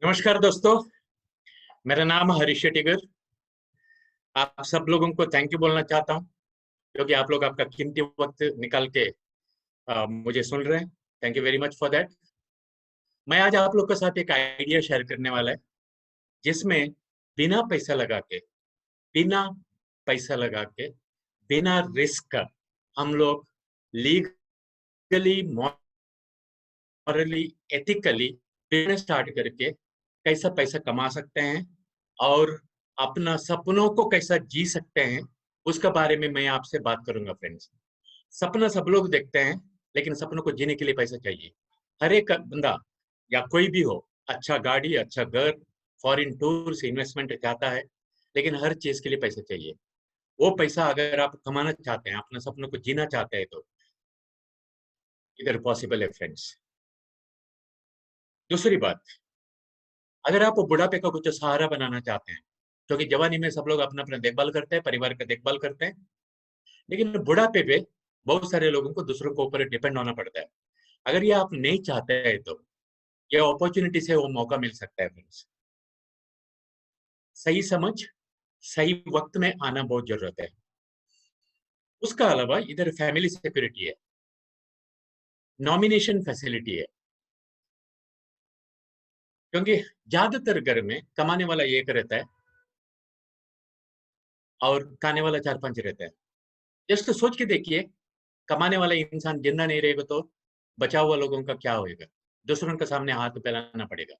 नमस्कार दोस्तों, मेरा नाम हरीश शेट्टीगर। आप सब लोगों को थैंक यू बोलना चाहता हूं क्योंकि आप लोग आपका कीमती वक्त निकाल के मुझे सुन रहे हैं। Thank you very much for that. मैं आज आप लोग के साथ एक आइडिया शेयर करने वाला है जिसमें बिना पैसा लगा के बिना पैसा लगा के बिना रिस्क का हम लोग legally, morally, ethically business start करके कैसा पैसा कमा सकते हैं और अपना सपनों को कैसा जी सकते हैं, उसके बारे में मैं आपसे बात करूंगा फ्रेंड्स। सपना सब लोग देखते हैं, लेकिन सपनों को जीने के लिए पैसा चाहिए। हर एक बंदा या कोई भी हो, अच्छा गाड़ी, अच्छा घर, फॉरेन टूर से इन्वेस्टमेंट चाहता है, लेकिन हर चीज के लिए पैसा चाहिए। वो पैसा अगर आप कमाना चाहते हैं, अपने सपनों को जीना चाहते हैं, तो इधर पॉसिबल है फ्रेंड्स। दूसरी बात, अगर आप बुढ़ापे का कुछ सहारा बनाना चाहते हैं, क्योंकि जवानी में सब लोग अपना अपना देखभाल करते हैं, परिवार का देखभाल करते हैं, लेकिन बुढ़ापे पे बहुत सारे लोगों को दूसरों के ऊपर डिपेंड होना पड़ता है। अगर ये आप नहीं चाहते हैं तो ये अपॉर्चुनिटी से वो मौका मिल सकता है फ्रेंड्स। सही समझ सही वक्त में आना बहुत जरूरत है। उसका अलावा इधर फैमिली सिक्योरिटी है, नॉमिनेशन फैसिलिटी है, क्योंकि ज्यादातर घर में कमाने वाला एक रहता है और खाने वाला चार पांच रहता है। जस्ट सोच के देखिए, कमाने वाला इंसान जिंदा नहीं रहेगा तो बचा हुआ लोगों का क्या होएगा? दूसरों के सामने हाथ फैलाना पड़ेगा।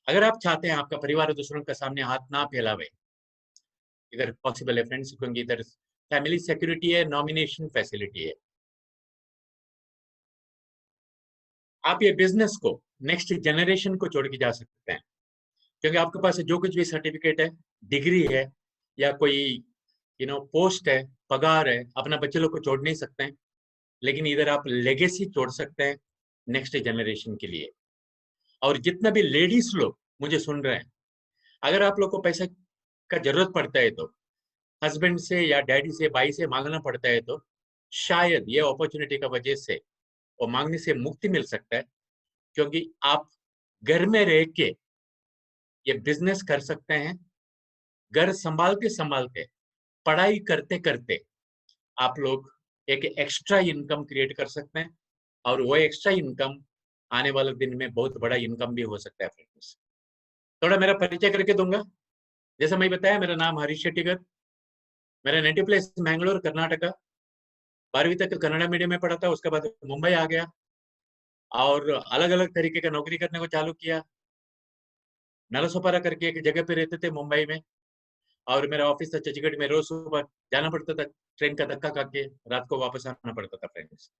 अगर आप चाहते हैं आपका परिवार दूसरों के सामने हाथ ना फैलावे, इधर पॉसिबल है फ्रेंड्स, क्योंकि इधर फैमिली सिक्योरिटी है, नॉमिनेशन फैसिलिटी है। आप ये बिजनेस को नेक्स्ट जनरेशन को छोड़ के जा सकते हैं, क्योंकि आपके पास जो कुछ भी सर्टिफिकेट है, डिग्री है, या कोई पोस्ट है, पगार है, अपना बच्चे लोग को छोड़ नहीं सकते हैं, लेकिन इधर आप लेगेसी छोड़ सकते हैं नेक्स्ट जनरेशन के लिए। और जितना भी लेडीज लोग मुझे सुन रहे हैं, अगर आप लोग को पैसा का जरूरत पड़ता है तो हस्बैंड से या डैडी से, भाई से मांगना पड़ता है, तो शायद ये अपॉर्चुनिटी का वजह से वो मांगने से मुक्ति मिल सकता है, क्योंकि आप घर में रह के ये बिजनेस कर सकते हैं। घर संभालते संभालते, पढ़ाई करते करते आप लोग एक एक्स्ट्रा इनकम क्रिएट कर सकते हैं, और वो एक्स्ट्रा इनकम आने वाले दिन में बहुत बड़ा इनकम भी हो सकता है फ्रेंड्स। थोड़ा मेरा परिचय करके दूंगा। जैसा मैं बताया, मेरा नाम हरीश शेट्टीगर। मेरा नेटिव प्लेस मैंगलोर, कर्नाटका। 12वीं तक कन्नड़ा मीडियम में पढ़ा था, उसके बाद मुंबई आ गया और अलग अलग तरीके का नौकरी करने को चालू किया। नलसोपारा करके एक जगह पे रहते थे मुंबई में, और मेरा ऑफिस था चंडीगढ़ में। रोज सुबह जाना पड़ता था, ट्रेन का धक्का खा के रात को वापस आना पड़ता था फ्रेंड्स।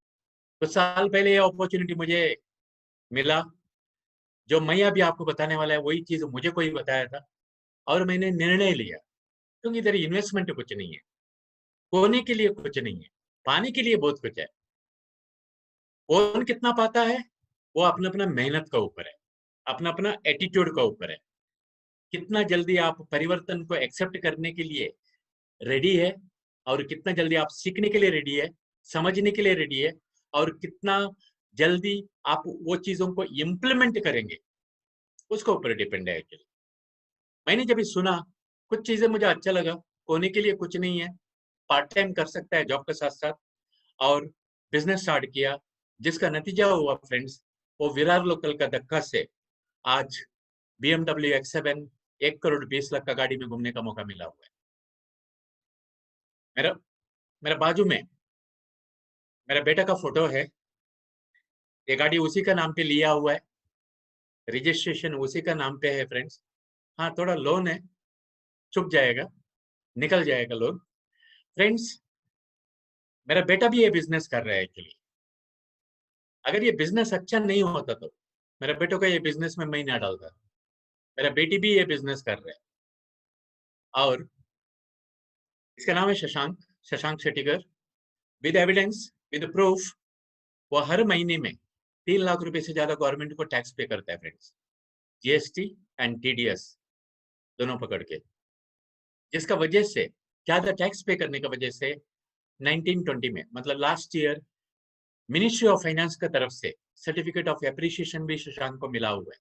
कुछ साल पहले ये अपॉर्चुनिटी मुझे मिला। जो मैं अभी आपको बताने वाला है वही चीज मुझे कोई बताया था, और मैंने निर्णय लिया, क्योंकि इधर इन्वेस्टमेंट कुछ नहीं है, खोने के लिए कुछ नहीं है, पाने के लिए बहुत कुछ है। कौन कितना पाता है वो अपना अपना मेहनत का ऊपर है, अपना अपना एटीट्यूड का ऊपर है। कितना जल्दी आप परिवर्तन को एक्सेप्ट करने के लिए रेडी है, और कितना जल्दी आप सीखने के लिए रेडी है, समझने के लिए रेडी है, और कितना जल्दी आप वो चीजों को इम्प्लीमेंट करेंगे, उसके ऊपर डिपेंड है एक्चुअली। मैंने जब ये सुना, कुछ चीजें मुझे अच्छा लगा। होने के लिए कुछ नहीं है, पार्ट टाइम कर सकता है जॉब के साथ साथ, और बिजनेस स्टार्ट किया, जिसका नतीजा हुआ फ्रेंड्स, वो विरार लोकल का धक्का से आज BMW X7 1,20,00,000 का गाड़ी में घूमने का मौका मिला हुआ है। मेरा मेरा बाजू में मेरा बेटा का फोटो है। ये गाड़ी उसी का नाम पे लिया हुआ है, रजिस्ट्रेशन उसी का नाम पे है फ्रेंड्स। हाँ, थोड़ा लोन है, चुक जाएगा, निकल जाएगा लोन फ्रेंड्स। मेरा बेटा भी ये बिजनेस कर रहा है एक्चुअली। अगर ये बिजनेस अच्छा नहीं होता तो मेरा बेटों का ये बिजनेस में मैं नहीं डालता। मेरा बेटी भी ये बिजनेस कर रहा है, और इसका नाम है Shashank, Shashank Shettigar. With evidence, with proof, वो हर महीने में 3 लाख रुपए से ज्यादा गवर्नमेंट को टैक्स पे करता है फ्रेंड्स, GST एंड TDS दोनों पकड़ के, जिसका वजह से ज्यादा टैक्स पे करने की वजह से 1920 में, मतलब last year, ministry of finance की तरफ से सर्टिफिकेट ऑफ एप्रिसिएशन भी शशांक को मिला हुआ है।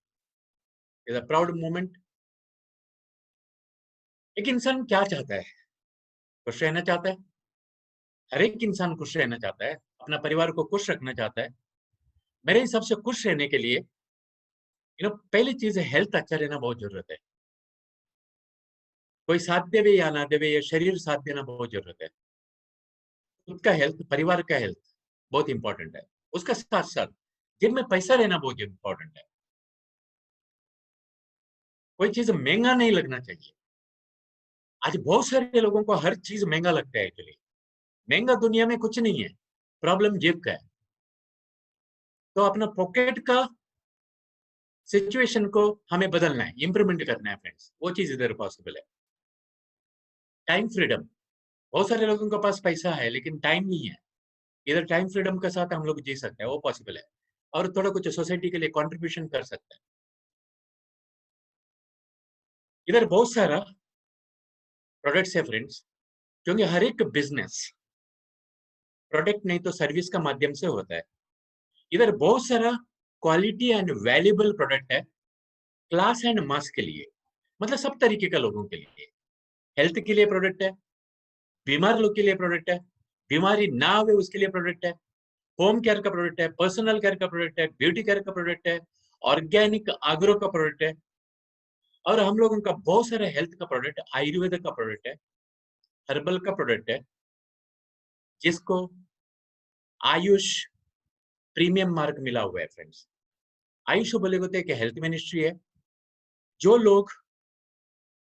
Is a proud moment. एक इंसान क्या चाहता है? खुश रहना चाहता है। हर एक इंसान खुश रहना चाहता है, अपना परिवार को खुश रखना चाहता है। मेरे हिसाब से खुश रहने के लिए पहली चीज है हेल्थ अच्छा रहना बहुत जरूरत है। कोई साथ देवे या ना देवे, ये शरीर साथ देना बहुत जरूरत है। खुद का हेल्थ, परिवार का हेल्थ बहुत इंपॉर्टेंट है। उसका साथ साथ जेब में पैसा रहना बहुत इंपॉर्टेंट है। कोई चीज महंगा नहीं लगना चाहिए। आज बहुत सारे लोगों को हर चीज महंगा लगता है। एक्चुअली महंगा दुनिया में कुछ नहीं है, प्रॉब्लम जेब का है। तो अपना पॉकेट का सिचुएशन को हमें बदलना है, इंप्रूवमेंट करना है फ्रेंड्स। वो चीज इधर पॉसिबल है। टाइम फ्रीडम, बहुत सारे लोगों के पास पैसा है लेकिन टाइम नहीं है। इधर टाइम फ्रीडम के साथ हम लोग जी सकते हैं, वो पॉसिबल है। और थोड़ा कुछ सोसाइटी के लिए कंट्रीब्यूशन कर सकते हैं। इधर बहुत सारा प्रोडक्ट्स है फ्रेंड्स, क्योंकि हर एक बिजनेस प्रोडक्ट नहीं तो सर्विस का माध्यम से होता है। इधर बहुत सारा क्वालिटी एंड वैल्यूबल प्रोडक्ट है, क्लास एंड मास के लिए, मतलब सब तरीके का लोगों के लिए। हेल्थ के लिए प्रोडक्ट है, बीमार लोग के लिए प्रोडक्ट है, बीमारी ना हो उसके लिए प्रोडक्ट है, होम केयर का प्रोडक्ट है, पर्सनल केयर का प्रोडक्ट है, ब्यूटी केयर का प्रोडक्ट है, ऑर्गेनिक एग्रो का प्रोडक्ट है। और हम लोगों का बहुत सारा हेल्थ का प्रोडक्ट, आयुर्वेद का प्रोडक्ट है, हर्बल का प्रोडक्ट है, जिसको आयुष प्रीमियम मार्क मिला हुआ है फ्रेंड्स। आयुष बोले होते हैं कि हेल्थ मिनिस्ट्री है। जो लोग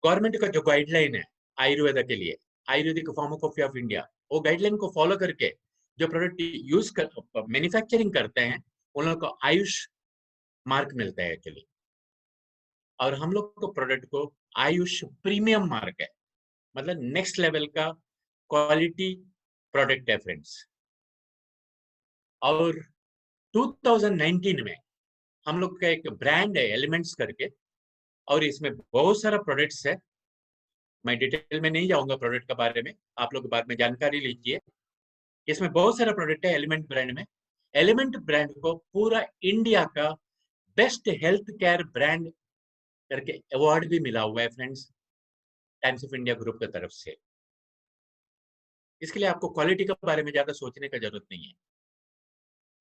गवर्नमेंट का जो गाइडलाइन है आयुर्वेद के लिए, आयुर्वेदिक फार्माकोपी ऑफ इंडिया, वो गाइडलाइन को फॉलो करके जो प्रोडक्ट यूज कर मैन्युफैक्चरिंग करते हैं, उन लोगों को आयुष मार्क मिलता है एक्चुअली। और हम लोग को प्रोडक्ट को आयुष प्रीमियम मार्क है, मतलब नेक्स्ट लेवल का क्वालिटी प्रोडक्ट है फ्रेंड्स। और 2019 में हम लोग का एक ब्रांड है एलिमेंट्स करके, और इसमें बहुत सारा प्रोडक्ट्स है। मैं डिटेल में नहीं जाऊंगा प्रोडक्ट के बारे में, आप लोग बाद में जानकारी लीजिए। इसमें बहुत सारा प्रोडक्ट है एलिमेंट ब्रांड में। एलिमेंट ब्रांड को पूरा इंडिया का बेस्ट हेल्थ केयर ब्रांड करके अवार्ड भी मिला हुआ है friends, times of India group की तरफ से। इसके लिए आपको क्वालिटी के बारे में ज्यादा सोचने का जरूरत नहीं है,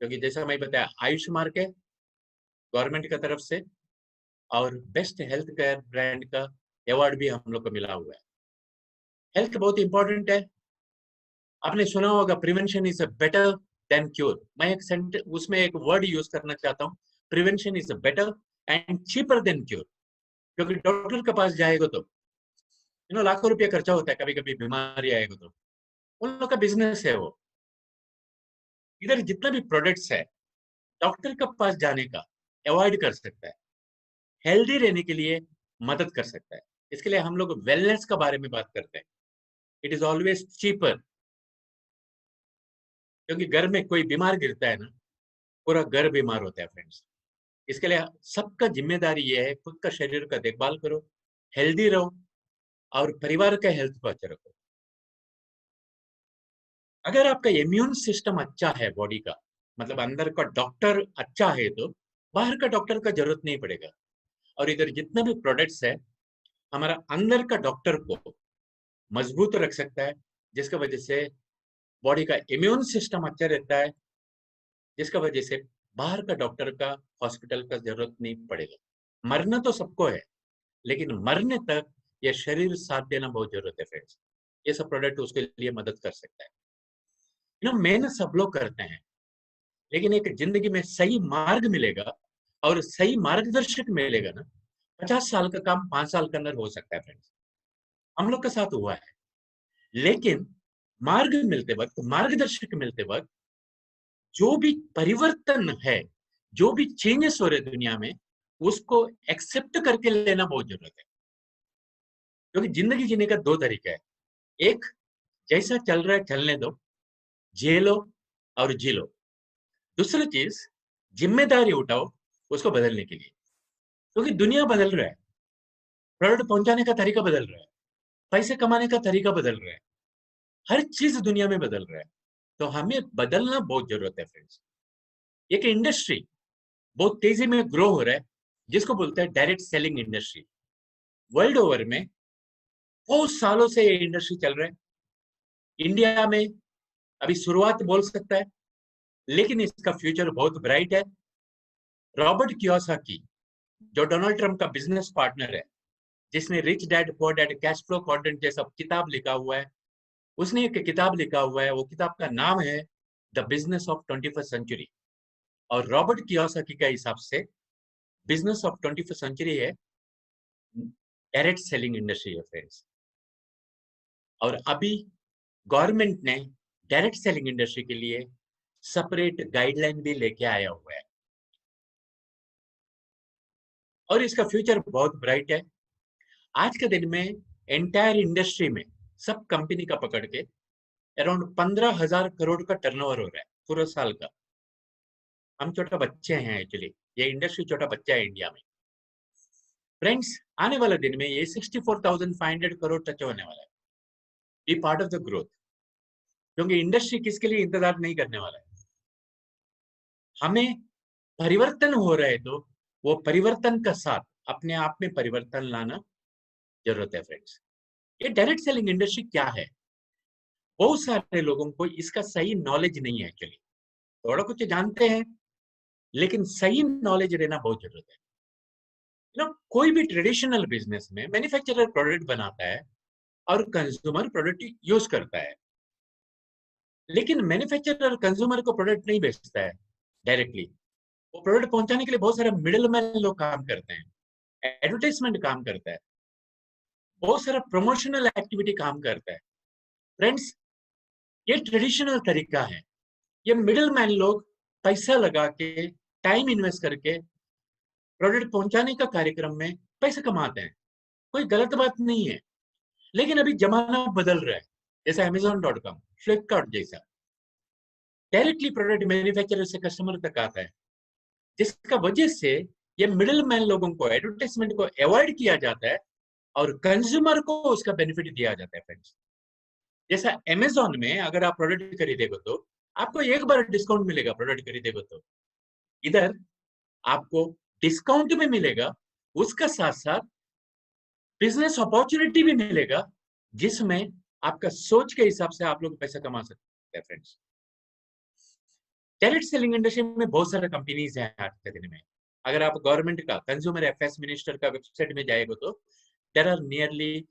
क्योंकि जैसा मैं बताया आयुष मार्क है गवर्नमेंट की तरफ से, और बेस्ट हेल्थ केयर ब्रांड का अवार्ड भी हम लोग को मिला हुआ है। हेल्थ बहुत इंपॉर्टेंट है। आपने सुना होगा prevention is better than cure. मैं एक उसमें एक वर्ड यूज करना चाहता हूँ, prevention is better and cheaper than cure. क्योंकि डॉक्टर के पास जाएगा तो लाखों रुपया खर्चा होता है, कभी कभी बीमारी आएगा तो उन लोग का बिजनेस है वो। इधर जितना भी प्रोडक्ट्स है, डॉक्टर के पास जाने का अवॉइड कर सकता है, हेल्दी रहने के लिए मदद कर सकता है। इसके लिए हम लोग वेलनेस के बारे में बात करते हैं। इट इज ऑलवेज चीपर, क्योंकि घर में कोई बीमार गिरता है ना, पूरा घर बीमार होता है फ्रेंड्स। इसके लिए सबका जिम्मेदारी ये है, खुद का शरीर का देखभाल करो, हेल्दी रहो, और परिवार का हेल्थ को अच्छा रखो। अगर आपका इम्यून सिस्टम अच्छा है बॉडी का, मतलब अंदर का डॉक्टर अच्छा है, तो बाहर का डॉक्टर का जरूरत नहीं पड़ेगा। और इधर जितने भी प्रोडक्ट्स है, हमारा अंदर का डॉक्टर को मजबूत रख सकता है, जिसका वजह से बॉडी का इम्यून सिस्टम अच्छा रहता है, जिसका वजह से बाहर का डॉक्टर का, हॉस्पिटल का जरूरत नहीं पड़ेगा। मरना तो सबको है, लेकिन मरने तक यह शरीर साथ देना बहुत जरूरत है फ्रेंड्स। ये सब प्रोडक्ट उसके लिए मदद कर सकता है। मेहनत सब लोग करते हैं, लेकिन एक जिंदगी में सही मार्ग मिलेगा और सही मार्गदर्शक मिलेगा ना, 50 साल का काम 5 साल के अंदर हो सकता है फ्रेंड्स। हम लोग के साथ हुआ है। लेकिन मार्ग मिलते वक्त, मार्गदर्शक मिलते वक्त, जो भी परिवर्तन है, जो भी चेंजेस हो रहे दुनिया में, उसको एक्सेप्ट करके लेना बहुत जरूरत है। क्योंकि जिंदगी जीने का दो तरीका है। एक, जैसा चल रहा है चलने दो, झेलो और जी लो। दूसरी चीज, जिम्मेदारी उठाओ उसको बदलने के लिए। क्योंकि दुनिया बदल रहा है, प्रोडक्ट पहुंचाने का तरीका बदल रहा है, पैसे कमाने का तरीका बदल रहा है, हर चीज दुनिया में बदल रहा है। तो हमें बदलना बहुत जरूरत है फ्रेंड्स। एक इंडस्ट्री बहुत तेजी में ग्रो हो रहा है, जिसको बोलते हैं direct selling industry. World over में बहुत सालों से ये इंडस्ट्री चल रहा है। इंडिया में अभी शुरुआत बोल सकता है, लेकिन इसका फ्यूचर बहुत ब्राइट है। रॉबर्ट कियोसाकी, जो डोनाल्ड ट्रंप का बिजनेस पार्टनर है, जिसने rich dad poor dad cash flow quadrant जैसा किताब लिखा हुआ है, उसने एक किताब लिखा हुआ है। वो किताब का नाम है the business of 21st century. और रॉबर्ट कियोसाकी का हिसाब से बिजनेस ऑफ 21st सेंचुरी है डायरेक्ट सेलिंग इंडस्ट्री है फ्रेंड्स। और अभी गवर्नमेंट ने डायरेक्ट सेलिंग इंडस्ट्री के लिए सेपरेट गाइडलाइन भी लेके आया हुआ है और इसका फ्यूचर बहुत ब्राइट है। आज के दिन में एंटायर इंडस्ट्री में सब कंपनी का पकड़ के अराउंड 15,000 करोड़ का टर्नओवर हो रहा है पूरे साल का। हम छोटा बच्चे हैं, एक्चुअली ये इंडस्ट्री छोटा बच्चा है इंडिया में। फ्रेंड्स, आने वाले दिन में ये 64,500 करोड़ टच होने वाला है। Be part of the growth, क्योंकि इंडस्ट्री किसके लिए इंतजार नहीं करने वाला है। हमें परिवर्तन हो रहा है तो वो परिवर्तन का साथ अपने आप में परिवर्तन लाना जरूरत है फ्रेंड्स। ये डायरेक्ट सेलिंग इंडस्ट्री क्या है, बहुत सारे लोगों को इसका सही नॉलेज नहीं है। एक्चुअली थोड़ा कुछ जानते हैं, लेकिन सही नॉलेज रहना बहुत जरूरत है। कोई भी ट्रेडिशनल बिजनेस में मैन्युफैक्चरर प्रोडक्ट बनाता है और कंज्यूमर प्रोडक्ट यूज करता है, लेकिन मैन्युफैक्चरर कंज्यूमर को प्रोडक्ट नहीं बेचता है डायरेक्टली। वो प्रोडक्ट पहुंचाने के लिए बहुत सारे मिडिल मैन लोग काम करते हैं, एडवर्टाइजमेंट काम करता है, बहुत सारा प्रमोशनल एक्टिविटी काम करता है। फ्रेंड्स, ये ट्रेडिशनल तरीका है। ये मिडिल मैन लोग पैसा लगा के, टाइम इन्वेस्ट करके प्रोडक्ट पहुंचाने का कार्यक्रम में पैसे कमाते हैं, कोई गलत बात नहीं है। लेकिन अभी जमाना बदल रहा है, जैसे Amazon.com, फ्लिपकार्ट जैसा डायरेक्टली प्रोडक्ट मैन्युफैक्चरर से कस्टमर तक आता है, जिसका वजह से ये मिडिल मैन लोगों को, एडवर्टाइजमेंट को अवॉइड किया जाता है और कंज्यूमर को उसका बेनिफिट दिया जाता है फ्रेंड्स। जैसा Amazon में अगर आप प्रोडक्ट खरीदेगा तो आपको एक बार डिस्काउंट मिलेगा, प्रोडक्ट खरीदेगा तो इधर आपको डिस्काउंट भी मिलेगा, उसका साथ साथ बिजनेस अपॉर्चुनिटी भी मिलेगा, जिसमें आपका सोच के हिसाब से आप लोग पैसा कमा सकते हैं फ्रेंड्स। डायरेक्ट सेलिंग इंडस्ट्री में बहुत सारे कंपनीज हैं आज के दिन में। अगर आप गवर्नमेंट का कंज्यूमर अफेयर्स मिनिस्टर का वेबसाइट में जाएगा तो there are nearly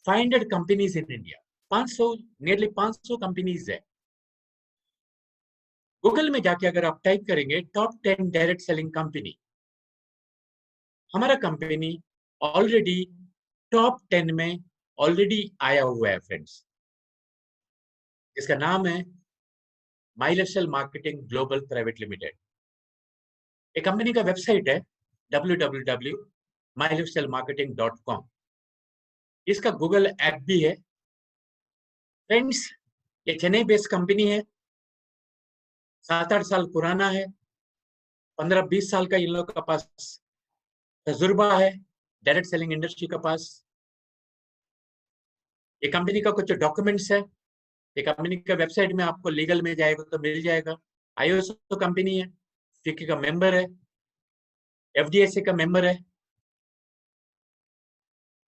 500 companies in India. 500, nearly 500 companies है। गूगल में जाके अगर आप टाइप करेंगे टॉप 10 डायरेक्ट सेलिंग कंपनी, हमारा कंपनी ऑलरेडी टॉप 10 में ऑलरेडी आया हुआ है फ्रेंड्स। इसका नाम है माइलस्टाइल मार्केटिंग ग्लोबल प्राइवेट लिमिटेड। एक कंपनी का वेबसाइट है www.mylifestylemarketing.com। इसका गूगल ऐप भी है फ्रेंड्स। ये चेन्नई बेस्ड कंपनी है, 7-8 साल पुराना है, 15-20 साल का इन लोग का पास तजुर्बा है डायरेक्ट सेलिंग इंडस्ट्री का पास। ये कंपनी का कुछ डॉक्यूमेंट्स है, ये कंपनी का वेबसाइट में आपको लीगल में जाएगा तो मिल जाएगा। ISO कंपनी है, FICCI का मेंबर है, FDSA का मेंबर है।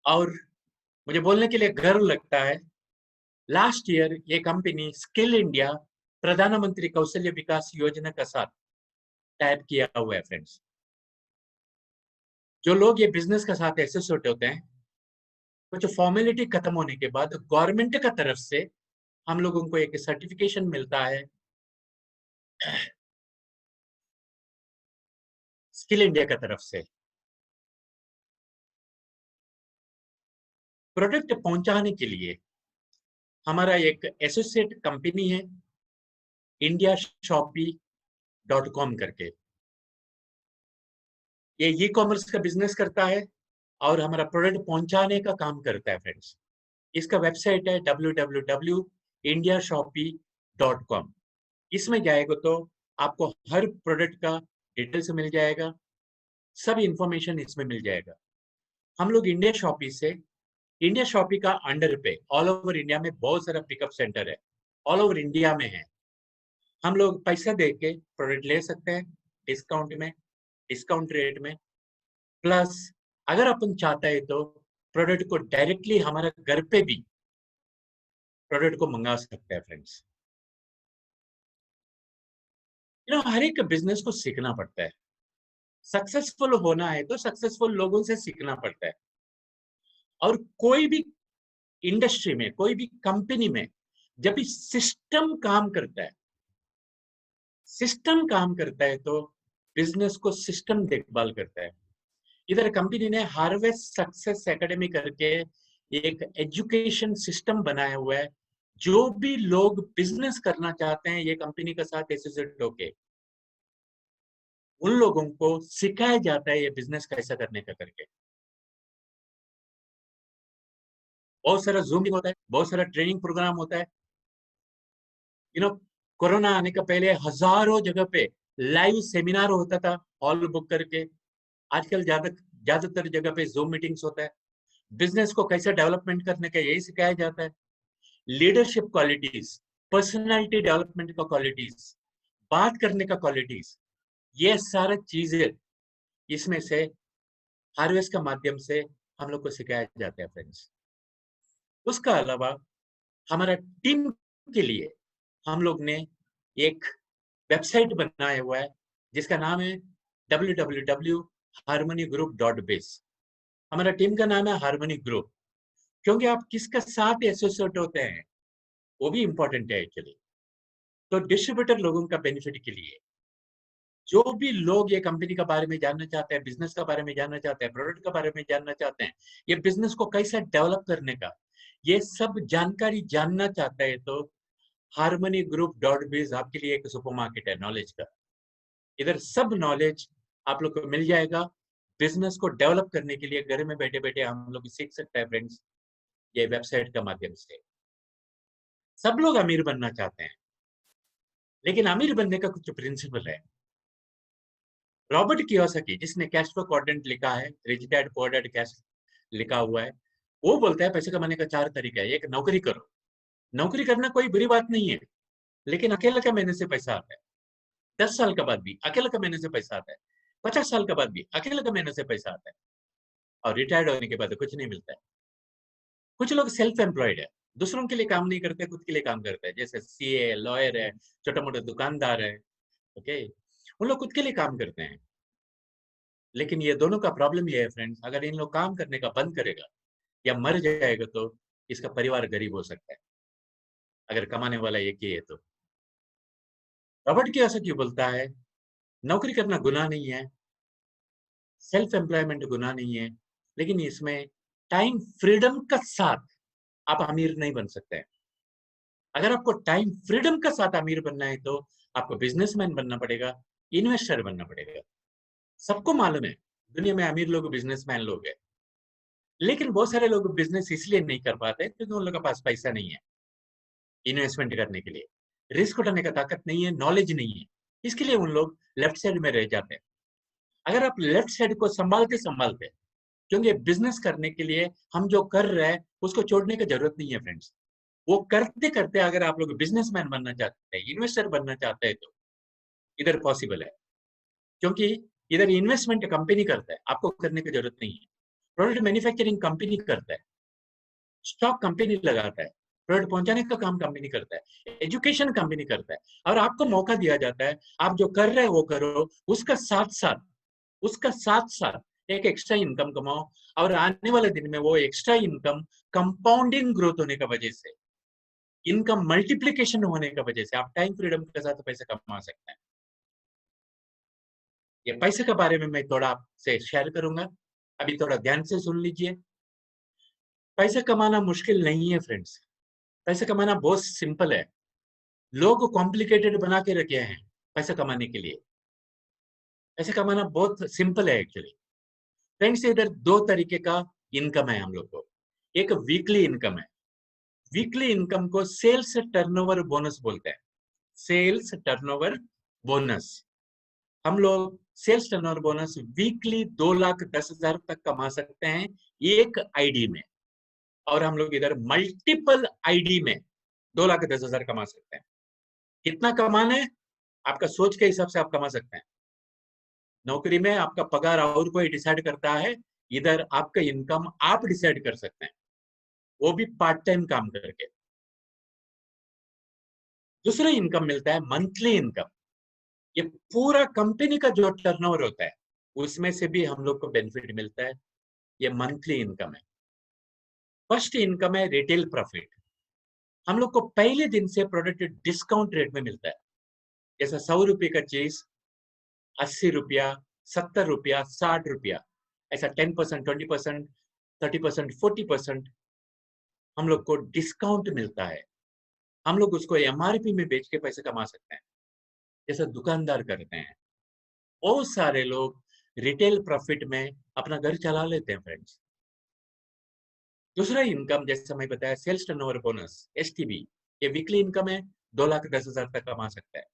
और मुझे बोलने के लिए गर्व लगता है, लास्ट ईयर ये कंपनी स्किल इंडिया प्रधानमंत्री कौशल्य विकास योजना का साथ टाइप किया हुआ है फ्रेंड्स। जो लोग ये बिजनेस का साथ एसोसिएट होते हैं, कुछ फॉर्मेलिटी खत्म होने के बाद गवर्नमेंट का तरफ से हम लोगों को एक सर्टिफिकेशन मिलता है स्किल इंडिया का तरफ से। प्रोडक्ट पहुंचाने के लिए हमारा एक एसोसिएट कंपनी है indiashopee.com करके। ये ई कॉमर्स का बिजनेस करता है और हमारा प्रोडक्ट पहुंचाने का काम करता है फ्रेंड्स। इसका वेबसाइट है www.indiashopee.com। इसमें जाएगा तो आपको हर प्रोडक्ट का डिटेल्स मिल जाएगा, सब इंफॉर्मेशन इसमें मिल जाएगा। हम लोग इंडिया शॉपी का अंडर पे ऑल ओवर इंडिया में बहुत सारा पिकअप सेंटर है, ऑल ओवर इंडिया में है। हम लोग पैसा दे के प्रोडक्ट ले सकते हैं डिस्काउंट में, डिस्काउंट रेट में। प्लस अगर अपन चाहता है तो प्रोडक्ट को डायरेक्टली हमारे घर पे भी प्रोडक्ट को मंगा सकते हैं फ्रेंड्स। हर एक बिजनेस को सीखना पड़ता है। सक्सेसफुल होना है तो सक्सेसफुल लोगों से सीखना पड़ता है। और कोई भी इंडस्ट्री में, कोई भी कंपनी में जब भी सिस्टम काम करता है तो बिजनेस को सिस्टम देखभाल करता है। इधर कंपनी ने हार्वेस्ट सक्सेस एकेडमी करके एक एजुकेशन सिस्टम बनाया हुआ है। जो भी लोग बिजनेस करना चाहते हैं ये कंपनी के साथ एसोसिएट होके, उन लोगों को सिखाया जाता है ये बिजनेस कैसा करने का करके। बहुत सारा जूमिंग होता है, बहुत सारा ट्रेनिंग प्रोग्राम होता है। यू नो कोरोना आने का पहले हजारों जगह पे लाइव सेमिनार होता था, हॉल बुक करके। आजकल ज्यादातर जगह पे जूम मीटिंग्स होता है। बिजनेस को कैसे डेवलपमेंट करने का यही सिखाया जाता है। लीडरशिप क्वालिटीज, पर्सनालिटी डेवलपमेंट का क्वालिटीज, बात करने का क्वालिटीज, ये सारा चीजें इसमें से हार्वेस्ट का माध्यम से हम लोग को सिखाया जाता है फ्रेंड्स। उसका अलावा हमारा टीम के लिए हम लोग ने एक वेबसाइट बनाया हुआ है जिसका नाम है www.harmonygroup.biz। हमारा टीम का नाम है हार्मनी ग्रुप, क्योंकि आप किसका साथ एसोसिएट होते हैं वो भी इंपॉर्टेंट है एक्चुअली। तो डिस्ट्रीब्यूटर लोगों का बेनिफिट के लिए जो भी लोग ये कंपनी के बारे में जानना चाहते हैं, बिजनेस के बारे में जानना चाहते हैं, प्रोडक्ट के बारे में जानना चाहते हैं, ये बिजनेस को कैसे डेवलप करने का, ये सब जानकारी जानना चाहता है तो हार्मनी ग्रुप डॉट बीज आपके लिए एक सुपरमार्केट है नॉलेज का। इधर सब नॉलेज आप लोग को मिल जाएगा। बिजनेस को डेवलप करने के लिए घर में बैठे बैठे हम लोग सीख सकते हैं फ्रेंड्स, ये वेबसाइट के माध्यम से। सब लोग अमीर बनना चाहते हैं, लेकिन अमीर बनने का कुछ प्रिंसिपल है। रॉबर्ट कियोसाकी, जिसने कैश फ्लो क्वाड्रेंट लिखा है, rich dad poor dad cash लिखा हुआ है, वो बोलता है पैसे कमाने का 4 तरीका है। एक, नौकरी करो। नौकरी करना कोई बुरी बात नहीं है, लेकिन अकेले का महीने से पैसा आता है। 10 साल के बाद भी अकेले का महीने से पैसा आता है। 50 साल के बाद भी अकेले का महीने से पैसा आता है। और रिटायर्ड होने के बाद कुछ नहीं मिलता है। कुछ लोग सेल्फ एम्प्लॉयड है, दूसरों के लिए काम नहीं करते, खुद के लिए काम करते हैं। जैसे सीए, लॉयर है, छोटा मोटा दुकानदार है, ओके, उन लोग खुद के लिए काम करते हैं। लेकिन ये दोनों का प्रॉब्लम ये है फ्रेंड्स, अगर इन लोग काम करने का बंद करेगा या मर जाएगा तो इसका परिवार गरीब हो सकता है, अगर कमाने वाला एक ही है तो। रॉबर्ट कियोसाकी बोलता है नौकरी करना गुनाह नहीं है, सेल्फ एम्प्लॉयमेंट गुनाह नहीं है, लेकिन इसमें टाइम फ्रीडम का साथ आप अमीर नहीं बन सकते हैं। अगर आपको टाइम फ्रीडम का साथ अमीर बनना है तो आपको बिजनेसमैन बनना पड़ेगा, इन्वेस्टर बनना पड़ेगा। सबको मालूम है दुनिया में अमीर लोग बिजनेसमैन लोग हैं, लेकिन बहुत सारे लोग बिजनेस इसलिए नहीं कर पाते क्योंकि उन लोगों के पास पैसा नहीं है इन्वेस्टमेंट करने के लिए, रिस्क उठाने का ताकत नहीं है, नॉलेज नहीं है। इसके लिए उन लोग लेफ्ट साइड में रह जाते हैं। अगर आप लेफ्ट साइड को संभालते संभालते, क्योंकि बिजनेस करने के लिए हम जो कर रहे हैं उसको छोड़ने की जरूरत नहीं है फ्रेंड्स। वो करते करते अगर आप लोग बिजनेसमैन बनना चाहते हैं, इन्वेस्टर बनना चाहते हैं तो इधर पॉसिबल है। क्योंकि इधर इन्वेस्टमेंट कंपनी करता है, आपको करने की जरूरत नहीं है। प्रोडक्ट मैन्युफैक्चरिंग कंपनी करता है, स्टॉक कंपनी लगाता है, प्रोडक्ट पहुंचाने का काम कंपनी करता है, एजुकेशन कंपनी करता है। और आपको मौका दिया जाता है आप जो कर रहे हो वो करो, उसका साथ साथ एक एक्स्ट्रा इनकम कमाओ। और आने वाले दिन में वो एक्स्ट्रा इनकम कंपाउंडिंग ग्रोथ होने का वजह से, इनकम मल्टीप्लीकेशन होने का वजह से आप टाइम फ्रीडम के साथ पैसे कमा सकते हैं। ये पैसे के बारे में मैं थोड़ा आपसे शेयर करूंगा, अभी थोड़ा ध्यान से सुन लीजिए। पैसे कमाना मुश्किल नहीं है फ्रेंड्स, पैसे कमाना बहुत सिंपल है। लोग कॉम्प्लिकेटेड बना के रखे हैं पैसे कमाने के लिए। पैसे कमाना बहुत सिंपल है एक्चुअली फ्रेंड्स। इधर 2 तरीके का इनकम है हम लोग को। एक वीकली इनकम है। वीकली इनकम को सेल्स टर्नओवर बोनस बोलते हैं। सेल्स टर्नओवर बोनस, हम लोग सेल्स टर्नओवर बोनस वीकली 2,10,000 तक कमा सकते हैं एक आईडी में। और हम लोग इधर मल्टीपल आईडी में 2,10,000 कमा सकते हैं। कितना कमाना है आपका सोच के हिसाब से आप कमा सकते हैं। नौकरी में आपका पगार और कोई डिसाइड करता है, इधर आपका इनकम आप डिसाइड कर सकते हैं, वो भी पार्ट टाइम काम करके। दूसरा इनकम मिलता है मंथली इनकम। ये पूरा कंपनी का जो टर्नओवर होता है उसमें से भी हम लोग को बेनिफिट मिलता है, ये मंथली इनकम है। फर्स्ट इनकम है रिटेल प्रॉफिट। हम लोग को पहले दिन से प्रोडक्ट डिस्काउंट रेट में मिलता है। जैसा 100 रुपए का चीज 80 रुपया, 70 रुपया, 60 रुपया, ऐसा 10%, 20%, 30%, 40% हम लोग को डिस्काउंट मिलता है। हम लोग उसको एमआरपी में बेच के पैसे कमा सकते हैं, जैसा दुकानदार करते हैं। बहुत सारे लोग रिटेल प्रॉफिट में अपना घर चला लेते हैं फ्रेंड्स। दूसरा इनकम जैसे मैं बताया सेल्स टर्नओवर बोनस, एसटीबी, ये वीकली इनकम है, 2,10,000 तक कमा सकता है।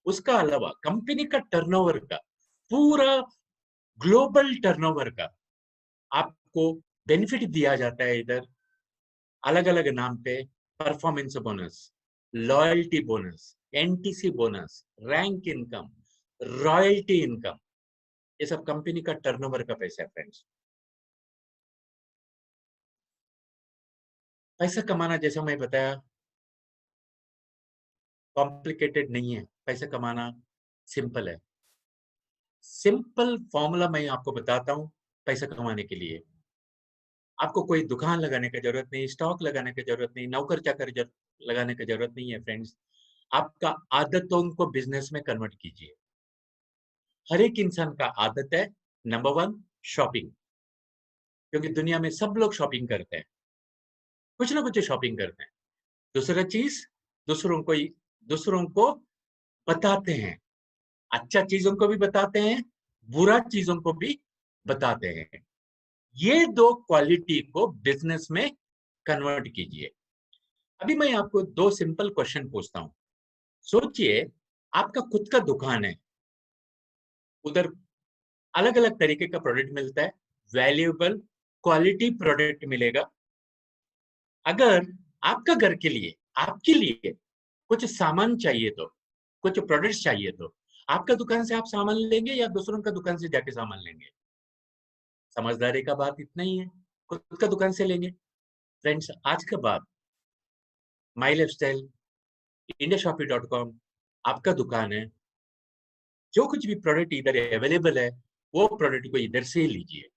उसका अलावा कंपनी का टर्नओवर का पूरा ग्लोबल टर्नओवर का आपको बेनिफिट दिया जाता है इधर अलग अलग नाम पे। Performance bonus, loyalty bonus, NTC bonus, rank income, royalty income, ये सब कंपनी का टर्नओवर का पैसा है फ्रेंड्स। पैसा कमाना जैसा मैं बताया कॉम्प्लिकेटेड नहीं है, पैसा कमाना सिंपल है। सिंपल फॉर्मूला मैं आपको बताता हूँ पैसा कमाने के लिए। आपको कोई दुकान लगाने की जरूरत नहीं, स्टॉक लगाने की जरूरत नहीं, नौकर चाकर लगाने की जरूरत नहीं है फ्रेंड्स। आपका आदतों को बिजनेस में कन्वर्ट कीजिए। हर एक इंसान का आदत है नंबर 1 शॉपिंग, क्योंकि दुनिया में सब लोग शॉपिंग करते हैं, कुछ ना कुछ शॉपिंग करते हैं। दूसरा चीज, दूसरों को दूसरों को बताते हैं, अच्छा चीजों को भी बताते हैं, बुरा चीजों को भी बताते हैं। ये दो क्वालिटी को बिजनेस में कन्वर्ट कीजिए। अभी मैं आपको दो सिंपल क्वेश्चन पूछता हूं। सोचिए आपका खुद का दुकान है, उधर अलग अलग तरीके का प्रोडक्ट मिलता है, वैल्यूएबल क्वालिटी प्रोडक्ट मिलेगा। अगर आपका घर के लिए, आपके लिए कुछ सामान चाहिए तो, कुछ प्रोडक्ट्स चाहिए तो आपका दुकान से आप सामान लेंगे या दूसरों का दुकान से जाके सामान लेंगे? समझदारी का बात इतना ही है, खुद का दुकान से लेंगे। फ्रेंड्स आज के बाद माई लाइफस्टाइल, indiashopee.com आपका दुकान है। जो कुछ भी प्रोडक्ट इधर अवेलेबल है वो प्रोडक्ट को इधर से ही लीजिए।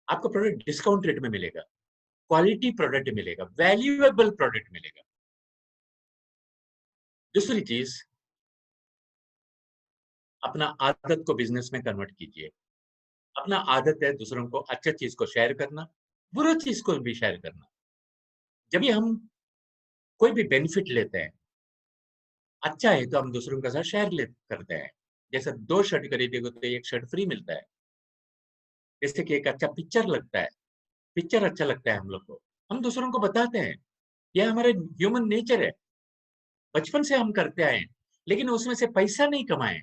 आपको प्रोडक्ट डिस्काउंट रेट में मिलेगा, क्वालिटी प्रोडक्ट मिलेगा, वैल्यूएबल प्रोडक्ट मिलेगा। दूसरी चीज, अपना आदत को बिजनेस में कन्वर्ट कीजिए। अपना आदत है दूसरों को अच्छा चीज को शेयर करना, बुरा चीज को भी शेयर करना। जब भी हम कोई भी बेनिफिट लेते हैं, अच्छा है तो हम दूसरों के साथ शेयर करते हैं। जैसे 2 शर्ट खरीदेंगे तो एक शर्ट फ्री मिलता है। जैसे कि एक अच्छा पिक्चर लगता है, पिक्चर अच्छा लगता है हम लोग को, हम दूसरों को बताते हैं। यह हमारे ह्यूमन नेचर है, बचपन से हम करते आए हैं, लेकिन उसमें से पैसा नहीं कमाए।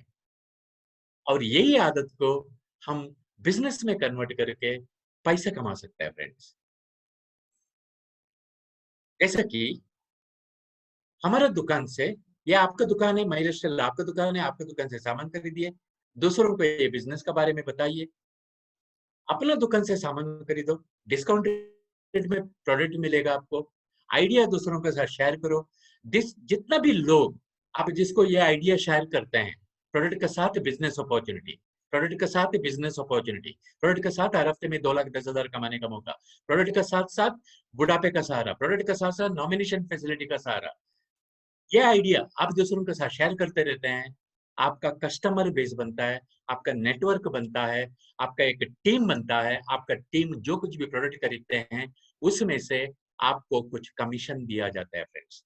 और यही आदत को हम बिजनेस में कन्वर्ट करके पैसा कमा सकते हैं फ्रेंड्स। जैसा कि हमारा दुकान से, या आपका दुकान है, माइलस्टाइल आपका दुकान है, आपके दुकान से सामान खरीदिए, दूसरों को ये बिजनेस के बारे में बताइए। अपना दुकान से सामान खरीदो, डिस्काउंट रेट में प्रोडक्ट मिलेगा आपको। आइडिया दूसरों के साथ शेयर करो। जितना भी लोग आप जिसको ये आइडिया शेयर करते हैं, प्रोडक्ट के साथ बिजनेस अपॉर्चुनिटी, प्रोडक्ट के साथ बिजनेस अपॉर्चुनिटी, प्रोडक्ट के साथ हर हफ्ते में 2,10,000 कमाने का मौका, प्रोडक्ट के साथ साथ बुढ़ापे का सहारा, प्रोडक्ट के साथ साथ नॉमिनेशन फैसिलिटी का सहारा, ये आइडिया आप दूसरों के साथ शेयर करते रहते हैं। आपका कस्टमर बेस बनता है, आपका नेटवर्क बनता है, आपका एक टीम बनता है। आपका टीम जो कुछ भी प्रोडक्ट खरीदते हैं उसमें से आपको कुछ कमीशन दिया जाता है फ्रेंड्स।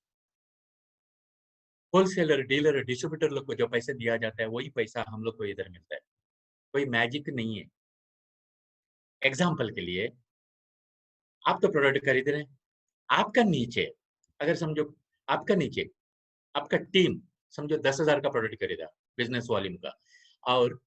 होलसेलर, डीलर, डिस्ट्रीब्यूटर लोग को जो पैसे दिया जाता है वही पैसा हम लोग को इधर मिलता है। कोई मैजिक नहीं है। एग्जाम्पल के लिए, आप तो प्रोडक्ट खरीद रहे हैं, आपका नीचे, अगर समझो आपका नीचे आपका टीम समझो 10,000 का प्रोडक्ट खरीदा बिजनेस वॉल्यूम का, और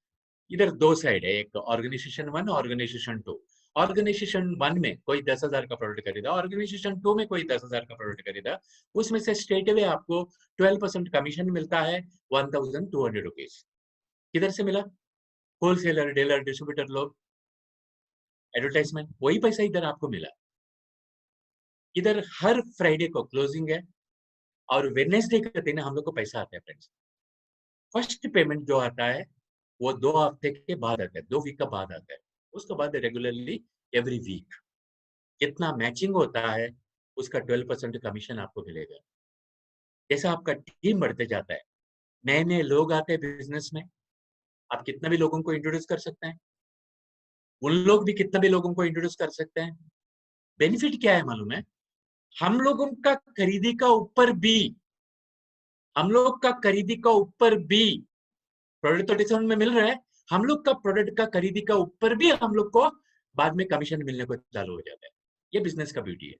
इधर दो साइड है, एक ऑर्गेनाइजेशन 1, ऑर्गेनाइजेशन 2। ऑर्गेनाइजेशन 1 में कोई 10,000 का प्रोडक्ट खरीदा, ऑर्गेनाइजेशन 2 में कोई 10,000 का प्रोडक्ट खरीदा, उसमें से स्ट्रेट अवे आपको 12% कमीशन मिलता है, 1,200 रुपीज। किधर से मिला? होलसेलर, डीलर, डिस्ट्रीब्यूटर लोग, एडवर्टाइजमेंट, वही पैसा इधर आपको मिला। इधर हर फ्राइडे को क्लोजिंग है और वेडनेसडे के दिन हम लोग को पैसा आता है फ्रेंड्स। फर्स्ट पेमेंट जो आता है वो 2 हफ्ते के बाद आता है, 2 वीक का बाद आता है। उसके बाद रेगुलरली एवरी वीक जितना मैचिंग होता है उसका 12% कमीशन आपको मिलेगा। जैसा आपका टीम बढ़ते जाता है, नए-नए लोग आते हैं बिज़नेस में, आप कितना भी लोगों को इंट्रोड्यूस कर सकते हैं, उन लोग भी कितना भी लोगों को इंट्रोड्यूस कर सकते हैं। बेनिफिट क्या है मालूम है? हम लोगों का खरीदी का ऊपर भी हम लोग का खरीदी का ऊपर भी प्रोडक्ट तो डिस्काउंट में मिल रहा है, हम लोग का प्रोडक्ट का खरीदी का ऊपर भी हम लोग को बाद में कमीशन मिलने को चालू हो जाता है। ये बिजनेस का ब्यूटी है।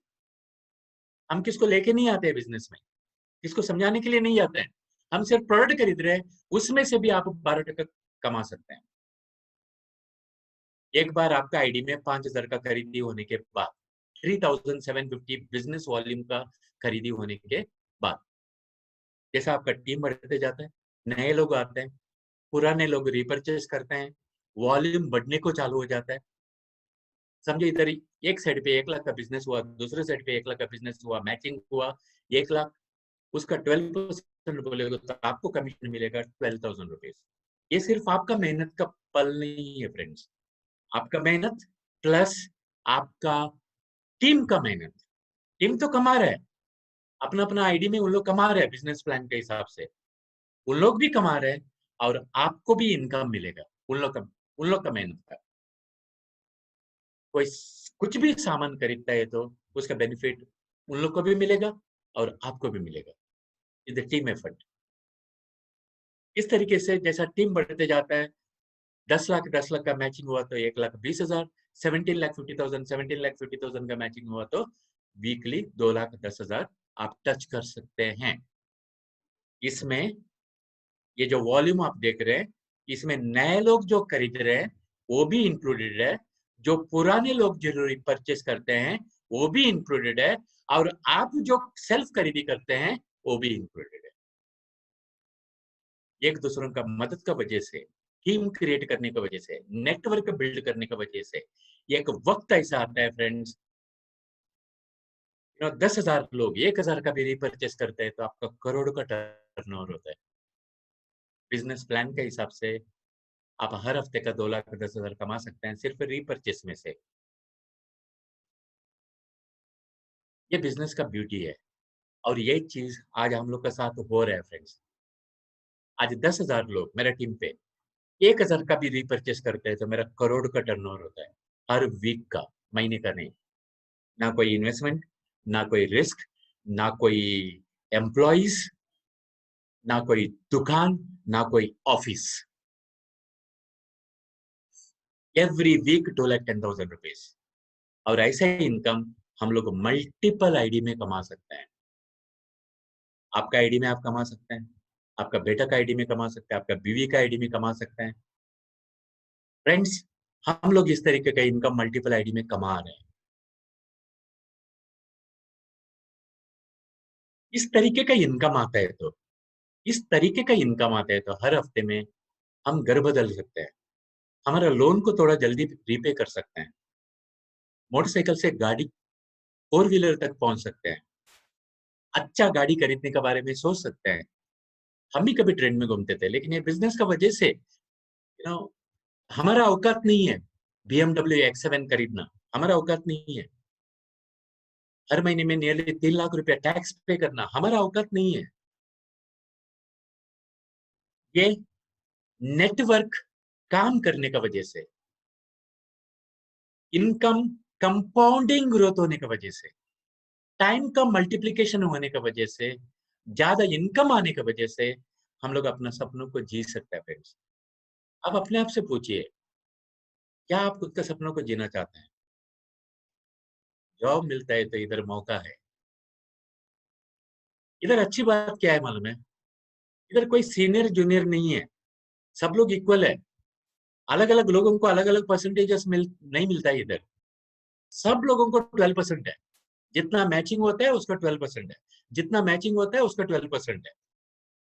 हम किसको लेके नहीं आते हैं बिजनेस में, किसको समझाने के लिए नहीं आते हैं, हम सिर्फ प्रोडक्ट खरीद रहे हैं, उसमें से भी आप 12% कमा सकते हैं। एक बार आपका आईडी में 5,000 का खरीदी होने के बाद, 3,750 बिजनेस वॉल्यूम का खरीदी होने के बाद, जैसा आपका टीम बढ़ते जाता है, नए लोग आते हैं, पुराने लोग रिपर्चेस करते हैं, वॉल्यूम बढ़ने को चालू हो जाता है। समझो इधर एक साइड पे 1 लाख का बिजनेस हुआ, दूसरे साइड पे 1 लाख का बिजनेस हुआ, मैचिंग हुआ 1 लाख, उसका 12% बोलेगा तो आपको कमीशन मिलेगा 12,000 रुपीज। ये सिर्फ आपका मेहनत का पल नहीं है फ्रेंड्स, आपका मेहनत प्लस आपका टीम का मेहनत। टीम तो कमा रहा है, अपना अपना आईडी में उन लोग कमा रहे हैं बिजनेस प्लान के हिसाब से, उन लोग भी कमा रहे हैं और आपको भी इनकम मिलेगा उन लोग का मेहनत का। कोई कुछ भी सामान खरीदता है तो उसका बेनिफिट उन लोग को भी मिलेगा और आपको भी मिलेगा। Is the team effort. इस तरीके से जैसा टीम बढ़ते जाता है, 10 लाख का मैचिंग हुआ तो 1,20,000, 17,50,000 का मैचिंग हुआ तो वीकली 2,10,000 आप टच कर सकते हैं। इसमें ये जो वॉल्यूम आप देख रहे हैं, इसमें नए लोग जो खरीद रहे हैं वो भी इंक्लूडेड है, जो पुराने लोग जो परचेस करते हैं वो भी इंक्लूडेड है, और आप जो सेल्फ खरीदी करते हैं वो भी इंक्लूडेड है। एक दूसरों का मदद का वजह से, टीम क्रिएट करने की वजह से, नेटवर्क बिल्ड करने की वजह से एक वक्त ऐसा आता है फ्रेंड्स, 10,000 लोग 1,000 का भी रिपर्चेस करते हैं तो आपका करोड़ का टर्नओवर होता है। बिजनेस प्लान के हिसाब से आप हर हफ्ते का 2,10,000 कमा सकते हैं सिर्फ रीपरचेस में से। ये बिजनेस का ब्यूटी है और ये चीज आज हम लोग के साथ हो रहा है फ्रेंड्स। आज 10,000 लोग मेरा टीम पे 1,000 का भी रीपरचेस करते हैं तो मेरा करोड़ का टर्नओवर होता है हर वीक का, महीने का नहीं। ना कोई इन्वेस्टमेंट, ना कोई रिस्क, ना कोई एम्प्लॉइज, ना कोई दुकान, ना कोई ऑफिस। Every week 2,10,000 rupees. और ऐसा इनकम हम लोग मल्टीपल आईडी में कमा सकते हैं। आपका आईडी में आप कमा सकते हैं, आपका बेटा का आईडी में कमा सकते हैं, आपका बीवी का आईडी में कमा सकते हैं। फ्रेंड्स, हम लोग इस तरीके का इनकम मल्टीपल आईडी में कमा रहे हैं। इस तरीके का इनकम आता है तो इस तरीके का इनकम आता है तो हर हफ्ते में हम घर बदल सकते हैं, हमारा लोन को थोड़ा जल्दी रीपे कर सकते हैं, मोटरसाइकिल से गाड़ी, फोर व्हीलर तक पहुंच सकते हैं, अच्छा गाड़ी खरीदने के बारे में सोच सकते हैं। हम भी कभी ट्रेंड में घूमते थे, लेकिन ये बिजनेस का वजह से हमारा औकात नहीं है BMW X7 खरीदना, हमारा औकात नहीं है। हर महीने में नियरली 3 लाख रुपया टैक्स पे करना, हमारा औकात नहीं है। ये नेटवर्क काम करने का वजह से, इनकम कंपाउंडिंग ग्रोथ होने की वजह से, टाइम का मल्टीप्लिकेशन होने की वजह से, ज्यादा इनकम आने की वजह से हम लोग अपना सपनों को जी सकते हैं फ्रेंड्स। अब अपने आप से पूछिए, क्या आप खुद के सपनों को जीना चाहते हैं? जॉब मिलता है तो इधर मौका है। इधर अच्छी बात क्या है मालूम है? इधर कोई सीनियर जूनियर नहीं है, सब लोग इक्वल है। अलग अलग लोगों को अलग अलग परसेंटेजेस नहीं मिलता है इधर। सब लोगों को 12% है। जितना मैचिंग होता है उसका 12% है, जितना मैचिंग होता है उसका 12% है।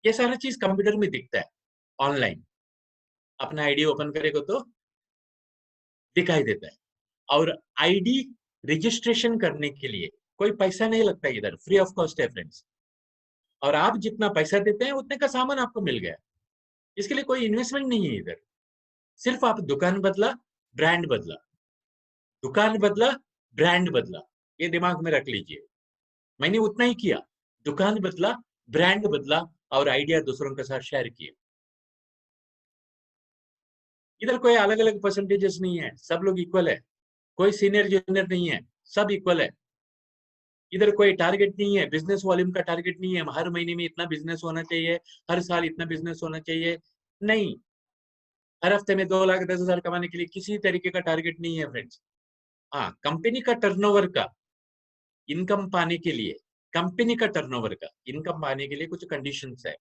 ये सारा चीज कंप्यूटर में दिखता है ऑनलाइन। अपना आईडी ओपन करेगा तो दिखाई देता है। और आईडी रजिस्ट्रेशन करने के लिए कोई पैसा नहीं लगता, इधर फ्री ऑफ कॉस्ट है फ्रेंड्स। और आप जितना पैसा देते हैं उतने का सामान आपको मिल गया, इसके लिए कोई इन्वेस्टमेंट नहीं है इधर। सिर्फ आप दुकान बदला, ब्रांड बदला, दुकान बदला, ब्रांड बदला, ये दिमाग में रख लीजिए। मैंने उतना ही किया, दुकान बदला, ब्रांड बदला और आइडिया दूसरों के साथ शेयर किए। इधर कोई अलग अलग परसेंटेजेस नहीं है, सब लोग इक्वल है, कोई सीनियर जूनियर नहीं है, सब इक्वल है। इधर कोई टारगेट नहीं है, बिजनेस वॉल्यूम का टारगेट नहीं है, हर महीने में इतना बिजनेस होना चाहिए, हर साल इतना बिजनेस होना चाहिए, नहीं। हर हफ्ते में 2,10,000 कमाने के लिए किसी तरीके का टारगेट नहीं है फ्रेंड्स। हाँ, कंपनी का टर्नओवर का इनकम पाने के लिए, कंपनी का टर्नओवर का इनकम पाने के लिए कुछ कंडीशंस है,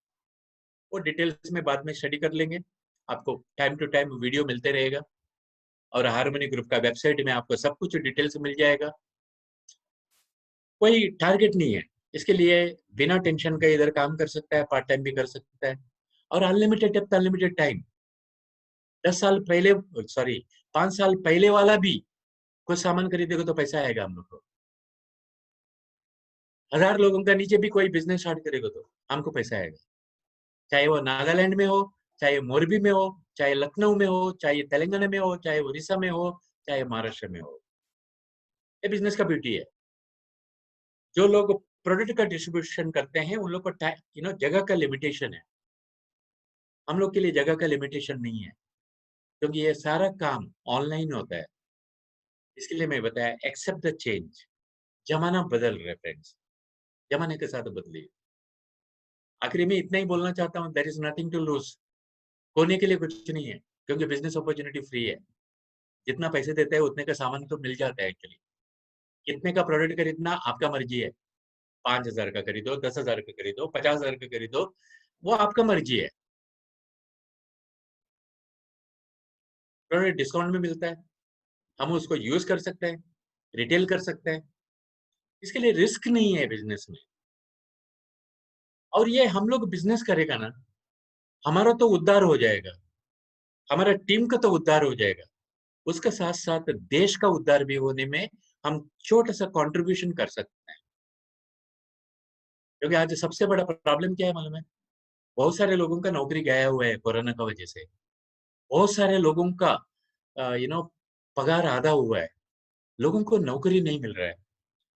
वो डिटेल्स में बाद में स्टडी कर लेंगे। आपको टाइम टू टाइम वीडियो मिलते रहेगा और हार्मनी ग्रुप का वेबसाइट में आपको सब कुछ डिटेल्स मिल जाएगा। कोई टारगेट नहीं है, इसके लिए बिना टेंशन का इधर काम कर सकता है, पार्ट टाइम भी कर सकता है और अनलिमिटेड डेप्थ, अनलिमिटेड टाइम। 10 साल पहले, सॉरी 5 साल पहले वाला भी कुछ सामान खरीदेगा तो पैसा आएगा हम लोग को। 1000 लोगों का नीचे भी कोई बिजनेस स्टार्ट करेगा तो हमको पैसा आएगा, चाहे वो नागालैंड में हो, चाहे मोरबी में हो, चाहे लखनऊ में हो, चाहे तेलंगाना में हो, चाहे उड़ीसा में हो, चाहे महाराष्ट्र में हो। ये बिजनेस का ब्यूटी है। जो लोग प्रोडक्ट का डिस्ट्रीब्यूशन करते हैं उन लोग को जगह का लिमिटेशन है, हम लोग के लिए जगह का लिमिटेशन नहीं है, क्योंकि ये सारा काम ऑनलाइन होता है। इसके लिए मैं बताया, एक्सेप्ट द चेंज। जमाना बदल रहा है फ्रेंड्स, जमाने के साथ बदलिए। आखिरी में इतना ही बोलना चाहता हूँ, there is nothing to lose. खोने के लिए कुछ नहीं है, क्योंकि बिजनेस अपॉर्चुनिटी फ्री है। जितना पैसे देते हैं उतने का सामान तो मिल जाता है एक्चुअली। कितने का प्रोडक्ट खरीदना आपका मर्जी है, 5,000 का खरीदो, 10,000 का खरीदो, 50,000 का खरीदो, वो आपका मर्जी है। प्रोडक्ट डिस्काउंट में मिलता है, हम उसको यूज कर सकते हैं, रिटेल कर सकते हैं, इसके लिए रिस्क नहीं है बिजनेस में। और ये हम लोग बिजनेस करेगा ना, हमारा तो उद्धार हो जाएगा, हमारा टीम का तो उद्धार हो जाएगा, उसके साथ साथ देश का उद्धार भी होने में हम छोटा सा कंट्रीब्यूशन कर सकते हैं। क्योंकि आज सबसे बड़ा प्रॉब्लम क्या है मालूम है? बहुत सारे लोगों का नौकरी गया हुआ है कोरोना की वजह से। बहुत सारे लोगों का यू नो पगार आधा हुआ है, लोगों को नौकरी नहीं मिल रहा है,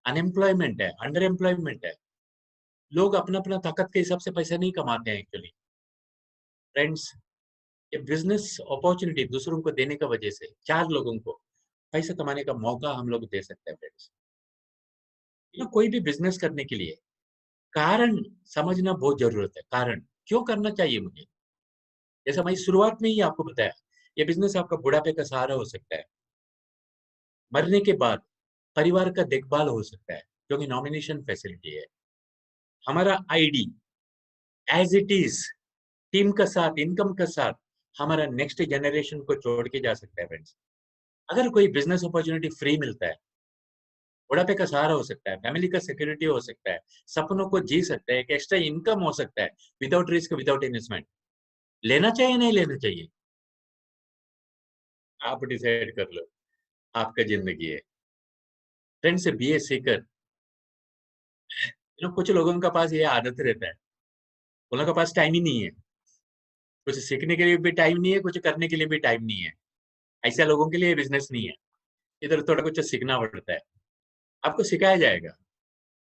अनएम्प्लॉयमेंट है, अंडर एम्प्लॉयमेंट है। लोग अपना अपना ताकत के हिसाब से पैसा नहीं कमाते हैं एक्चुअली फ्रेंड्स। ये बिजनेस अपॉर्चुनिटी दूसरों को देने का वजह से 4 लोगों को पैसा कमाने का मौका हम लोग दे सकते हैं फ्रेंड्स। कोई भी बिजनेस करने के लिए कारण समझना बहुत जरूरत है। कारण क्यों करना चाहिए मुझे, जैसा मैं शुरुआत में ही आपको बताया, ये बिजनेस आपका बुढ़ापे का सहारा हो सकता है, मरने के बाद परिवार का देखभाल हो सकता है, क्योंकि नॉमिनेशन फैसिलिटी है। हमारा ID as it is team का साथ, इनकम का साथ हमारा नेक्स्ट जनरेशन को छोड़ के जा सकता है फ्रेंड्स। अगर कोई बिजनेस अपॉर्चुनिटी फ्री मिलता है, बुढ़ापे का सहारा हो सकता है, फैमिली का सिक्योरिटी हो सकता है, सपनों को जी सकते हैं, एक एक्स्ट्रा इनकम हो सकता है, विदाउट रिस्क, विदाउट इन्वेस्टमेंट। लेना चाहिए नहीं लेना चाहिए, आप डिसाइड कर लो, आपका जिंदगी है फ्रेंड्स। बीए सीकर, कुछ लोगों का पास ये आदत रहता है, उन लोगों के पास टाइम ही नहीं है, कुछ सीखने के लिए भी टाइम नहीं है, कुछ करने के लिए भी टाइम नहीं है। ऐसे लोगों के लिए बिजनेस नहीं है, इधर थोड़ा कुछ सीखना पड़ता है, आपको सिखाया जाएगा।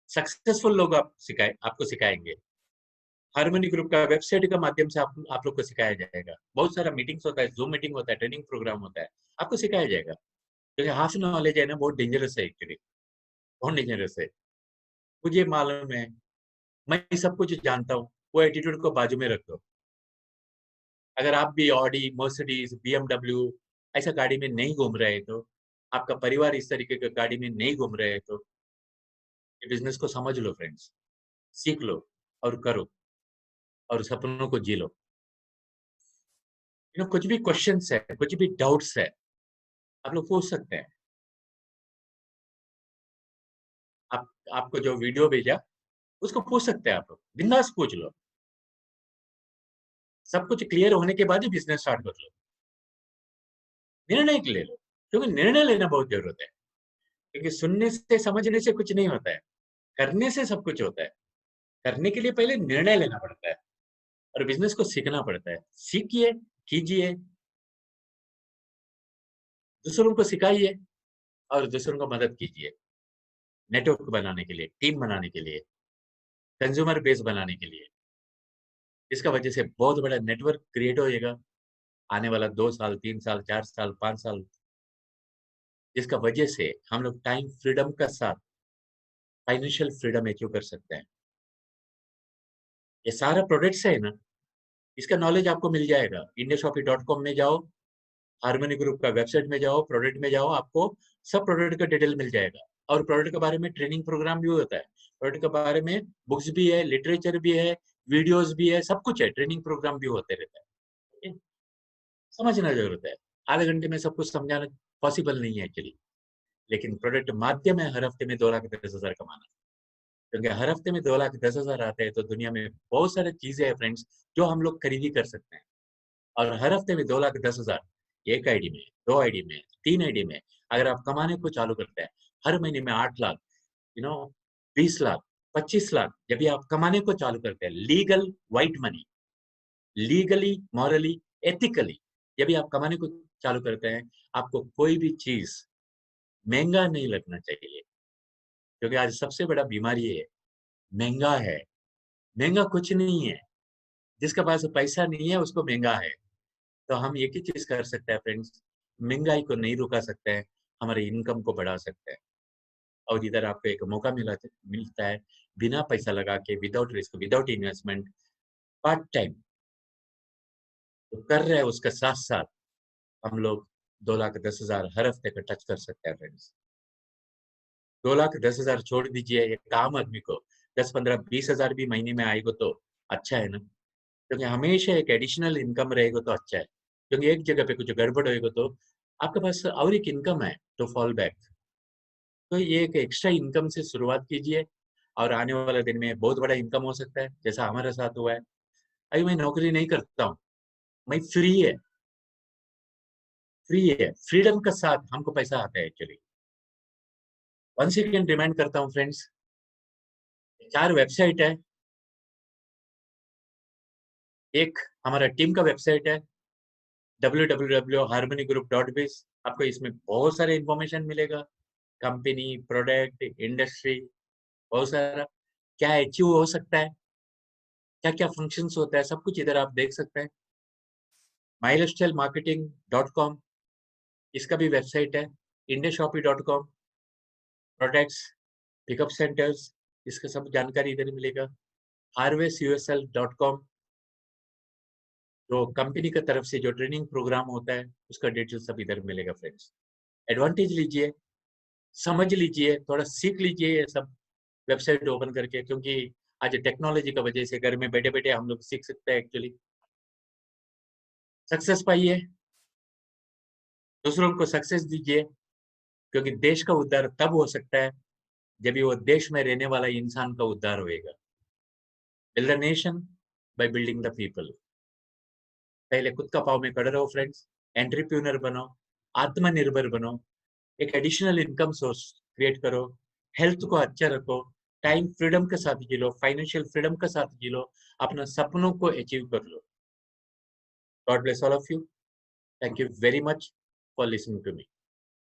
सक्सेसफुल लोग आपको सिखाएंगे। हार्मनी ग्रुप का वेबसाइट के माध्यम से आप लोग को सिखाया जाएगा। बहुत सारा मीटिंग्स होता है, जूम मीटिंग होता है, ट्रेनिंग प्रोग्राम होता है, आपको सिखाया जाएगा। क्योंकि हाफ नॉलेज है ना, बहुत डेंजरस है एक्चुअली, बहुत डेंजरस है। मुझे मालूम है, मैं सब कुछ जानता हूँ, वो एटीट्यूड को बाजू में रख दो। अगर आप भी ऑडी, मर्सिडीज, बीएमडब्ल्यू ऐसा गाड़ी में नहीं घूम रहे तो, आपका परिवार इस तरीके का गाड़ी में नहीं घूम रहे तो, ये बिजनेस को समझ लो फ्रेंड्स, सीख लो और करो और सपनों को जी लो। कुछ भी क्वेश्चंस है, कुछ भी डाउट्स है, आप लोग पूछ सकते हैं। आप आपको जो वीडियो भेजा उसको पूछ सकते हैं, आप लोग बिंदास पूछ लो। सब कुछ क्लियर होने के बाद ही बिजनेस स्टार्ट कर लो। निर्णय ले लो, क्योंकि निर्णय लेना बहुत जरूरत है। क्योंकि सुनने से समझने से कुछ नहीं होता है, करने से सब कुछ होता है। करने के लिए पहले निर्णय लेना पड़ता है और बिजनेस को सीखना पड़ता है। सीखिए, कीजिए, दूसरों को सिखाइए और दूसरों को मदद कीजिए। नेटवर्क बनाने के लिए, टीम बनाने के लिए, कंज्यूमर बेस बनाने के लिए, इसका वजह से बहुत बड़ा नेटवर्क क्रिएट होएगा आने वाला 2 साल, 3 साल, 4 साल, 5 साल, जिसका वजह से हम लोग टाइम फ्रीडम का साथ फाइनेंशियल फ्रीडम अचीव कर सकते हैं। ये सारा प्रोडक्ट्स है ना, इसका नॉलेज आपको मिल जाएगा। indiashopee.com में जाओ, हार्मनी ग्रुप का वेबसाइट में जाओ, प्रोडक्ट में जाओ, आपको सब प्रोडक्ट का डिटेल मिल जाएगा। और प्रोडक्ट के बारे में ट्रेनिंग प्रोग्राम भी होता है। प्रोडक्ट के बारे में बुक्स भी है, लिटरेचर भी है, वीडियोस भी है, सब कुछ है, ट्रेनिंग प्रोग्राम भी होते रहता है। ठीक है? समझना जरूरत है। आधे घंटे में सब कुछ समझाना पॉसिबल नहीं है एक्चुअली, लेकिन प्रोडक्ट माध्यम है हर हफ्ते में 2,10,000 कमाना। क्योंकि हर हफ्ते में 2,10,000 आते हैं तो दुनिया में बहुत सारी चीजें हैं फ्रेंड्स, जो हम लोग खरीदी कर सकते हैं। और हर हफ्ते में 2,10,000 एक आईडी में, 2 आईडी में, 3 आईडी में, अगर आप कमाने को चालू करते हैं, हर महीने में 8 लाख, यू नो 20 लाख, 25 लाख, जब भी आप कमाने को चालू करते हैं, legal white money, legally, morally, ethically, जब भी आप कमाने को चालू करते हैं, आपको कोई भी चीज महंगा नहीं लगना चाहिए। क्योंकि आज सबसे बड़ा बीमारी है, महंगा है। महंगा कुछ नहीं है, जिसके पास पैसा नहीं है उसको महंगा है। तो हम एक ही चीज कर सकते हैं फ्रेंड्स, महंगाई को नहीं रुका सकते हैं, हमारे इनकम को बढ़ा सकते हैं। और इधर आपको एक मौका मिलता है, बिना पैसा लगा के, without risk, without investment, part time तो कर रहे हैं, उसके साथ साथ हम लोग 2,10,000 हर हफ्ते का टच कर सकते हैं फ्रेंड्स। 2,10,000 छोड़ दीजिए एक आम आदमी को, 10, 15, 20,000 भी महीने में आएगा तो अच्छा है ना। क्योंकि हमेशा एक एडिशनल इनकम रहेगा तो अच्छा है। क्योंकि एक जगह पे कुछ गड़बड़ होएगा तो आपके पास और एक इनकम है तो फॉल बैक। तो ये एक एक्स्ट्रा इनकम से शुरुआत कीजिए और आने वाले दिन में बहुत बड़ा इनकम हो सकता है, जैसा हमारे साथ हुआ है। अभी मैं नौकरी नहीं करता हूँ, मैं फ्री है, फ्रीडम के साथ हमको पैसा आता है एक्चुअली। वंस अगेन रिमाइंड करता हूँ फ्रेंड्स, 4 वेबसाइट है। एक हमारा टीम का वेबसाइट है www.harmonygroup.biz। आपको इसमें बहुत सारे इंफॉर्मेशन मिलेगा, कंपनी, प्रोडक्ट, इंडस्ट्री, बहुत सारा क्या अचीव हो सकता है, क्या क्या फंक्शंस होता है, सब कुछ इधर आप देख सकते हैं। milestylmarketing.com इसका भी वेबसाइट है। indiashopee.com प्रोडक्ट्स, पिकअप सेंटर्स, इसका सब जानकारी इधर मिलेगा। harvestusl.com जो कंपनी की तरफ से जो ट्रेनिंग प्रोग्राम होता है उसका डिटेल सब इधर मिलेगा फ्रेंड्स। एडवांटेज लीजिए, समझ लीजिए, थोड़ा सीख लीजिए ये सब वेबसाइट ओपन करके, क्योंकि आज टेक्नोलॉजी की वजह से घर में बैठे बैठे हम लोग सीख सकते हैं एक्चुअली। सक्सेस पाइए, दूसरों को सक्सेस दीजिए, क्योंकि देश का उद्धार तब हो सकता है जब भी वो देश में रहने वाला इंसान का उद्धार होएगा। Build the nation by building the people. पहले खुद का पाँव में खड़े रहो फ्रेंड्स, एंटरप्रेन्योर बनो, आत्मनिर्भर बनो, एक एडिशनल इनकम सोर्स क्रिएट करो, हेल्थ को अच्छा रखो, टाइम फ्रीडम के साथ जी लो, फाइनेंशियल फ्रीडम के साथ जी लो, अपना सपनों को अचीव कर लो। God bless all of you. Thank you very much for listening to me.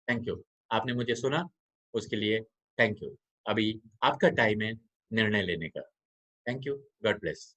Thank you. आपने मुझे सुना, उसके लिए थैंक यू। अभी आपका टाइम है निर्णय लेने का। Thank you. God bless.